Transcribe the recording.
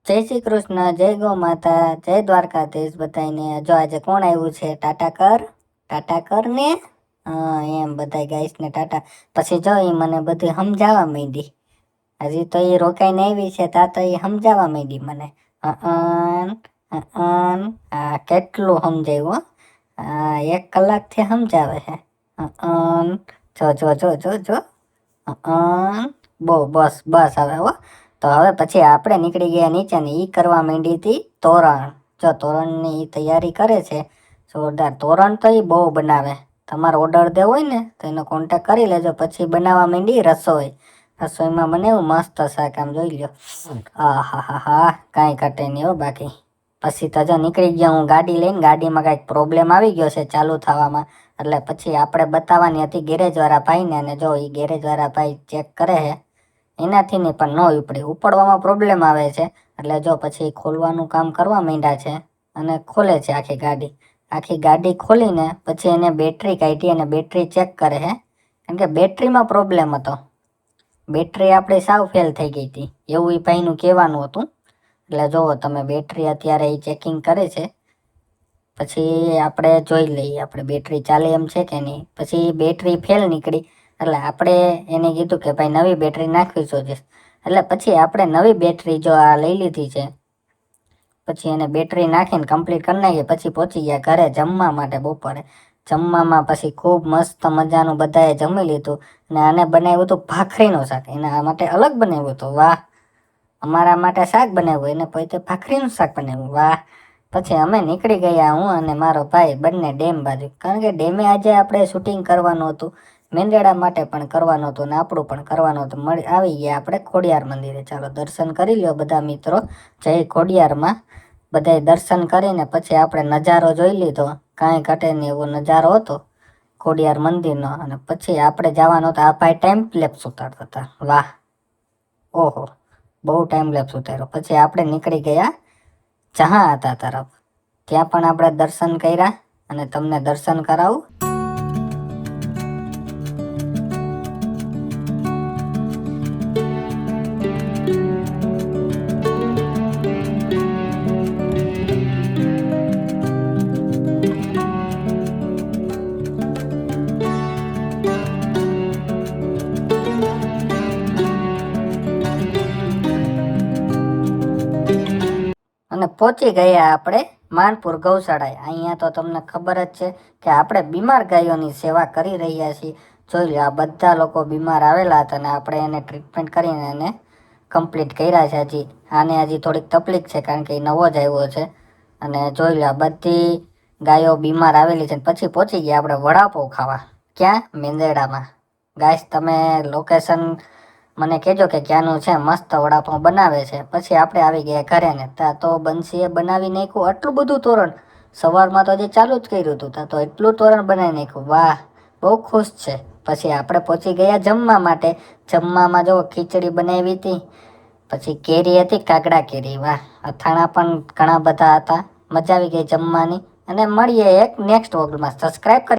જય શ્રી કૃષ્ણ, જય ગૌ માતા, જય દ્વારકાધીશ બધાને। જો આજે કોણ આવ્યું છે? ટાટા કર ને એમ બધા ગાઈસને ટાટા। પછી જો એ મને બધું સમજાવવા માંડી। હજી તો એ રોકાઈને આવી છે તા તો એ સમજાવવા માંડી મને। હા કેટલું સમજાવ્યું? 1 કલાકથી સમજાવે છે। જો જો જો જો જો બસ બસ હવે હો। તો હવે પછી આપણે નીકળી ગયા નીચે ને ઈ કરવા માંડી હતી તોરણ। જો તોરણની તૈયારી કરે છે જોરદાર। તોરણ તો એ બહુ બનાવે। તમારો ઓર્ડર દેવો હોય ને તો એનો કોન્ટેક કરી લેજો। પછી બનાવવા માંડી રસોઈ। રસોઈમાં મને એવું મસ્ત શાક આમ જોઈ લ્યો। હા કાંઈ ઘટે નહીં હો બાકી। પછી તો જો નીકળી ગયા હું ગાડી લઈને। ગાડીમાં કાંઈક પ્રોબ્લેમ આવી ગયો છે ચાલુ થવામાં। એટલે પછી આપણે બતાવવાની હતી ગેરેજવાળા ભાઈને। અને જો એ ગેરેજવાળા ભાઈ ચેક કરે છે એનાથી નહીં પણ ન ઉપડે। ઉપડવામાં પ્રોબ્લેમ આવે છે એટલે જો પછી ખોલવાનું કામ કરવા માંડ્યા છે અને ખોલે છે આખી ગાડી ખોલીને પછી એને બેટરી કાઢી અને બેટરી ચેક કરે છે। કારણ કે બેટરીમાં પ્રોબ્લેમ હતો। બેટરી આપણી સાવ ફેલ થઈ ગઈ હતી એવું એ ભાઈનું કહેવાનું હતું। એટલે જુઓ તમે બેટરી અત્યારે એ ચેકિંગ કરે છે। પછી આપણે જોઈ લઈએ આપણે બેટરી ચાલે એમ છે કે નહીં। પછી બેટરી ફેલ નીકળી એટલે આપણે એને કીધું કે ભાઈ નવી બેટરી નાખવી જોઈએ। એટલે પછી આપણે નવી બેટરી જો આ લઈ લીધી છે। પછી એને બેટરી નાખીને કમ્પ્લીટ કરી નાખી। પછી પહોંચી ગયા ઘરે જમવા માટે બપોરે। જમવામાં પછી ખૂબ મસ્ત મજાનું બધાએ જમી લીધું। અને આને બનાવ્યું હતું ભાખરીનું શાક। એના માટે અલગ બનાવ્યું હતું। વાહ! અમારા માટે શાક બનાવ્યું એને પોતે ભાખરીનું શાક બનાવ્યું। વાહ! પછી અમે નીકળી ગયા હું અને મારો ભાઈ બંને ડેમ બાજુ। કારણ કે ડેમે આજે આપણે શૂટિંગ કરવાનું હતું। મેંદેડા માટે પણ કરવાનું હતું ને આપણું પણ કરવાનું હતું। આવી ગયા આપણે ખોડિયાર મંદિરે। ચાલો દર્શન કરી લ્યો બધા મિત્રો। જય ખોડિયારમાં બધાએ દર્શન કરીને પછી આપણે નજારો જોઈ લીધો। કાંઈ ઘટે નહીં એવો નજારો હતો ખોડિયાર મંદિરનો। અને પછી આપણે જવાનું હતું। આ ભાઈ ટાઈમ લેપ્સ ઉતારતા હતા। વાહ! ઓહો બહુ ટાઈમ લેપ્સ ઉતાર્યો। પછી આપણે નીકળી ગયા જહાંઆતા તરફ। ત્યાં પણ આપણે દર્શન કર્યા અને તમને દર્શન કરાવું। અને પહોંચી ગયા આપણે માનપુર ગૌશાળાએ। અહીંયા તો તમને ખબર જ છે કે આપણે બીમાર ગાયોની સેવા કરી રહ્યા છીએ। જોઈ લો આ બધા લોકો બીમાર આવેલા હતા અને આપણે એને ટ્રીટમેન્ટ કરીને એને કમ્પ્લીટ કર્યા છે। હજી થોડીક તકલીફ છે કારણ કે એ નવો જ આવ્યો છે। અને જોઈ લો આ બધી ગાયો બીમાર આવેલી છે। પછી પહોંચી ગયા આપણે વડાપાઉં ખાવા। ક્યાં? મેંદેડામાં। ગાઈસ તમે લોકેશન મને કહેજો કે ક્યાંનું છે। મસ્ત વડાપાઉં બનાવે છે। પછી આપણે આવી ગયા ઘરે ને ત્યાં તો બંસીએ બનાવી નાખ્યું આટલું બધું તોરણ। સવારમાં તો હજી ચાલુ જ કર્યું હતું ત્યાં તો એટલું તોરણ બનાવી નાખ્યું। વાહ! બહુ ખુશ છે। પછી આપણે પહોંચી ગયા જમવા માટે। જમવામાં જો ખીચડી બનાવી હતી પછી કેરી હતી કાગડા કેરી। વાહ! અથાણા પણ ઘણા બધા હતા। મજા આવી ગઈ જમવાની। અને મળીએ એક નેક્સ્ટ વ્લોગમાં। સબસ્ક્રાઈબ કરી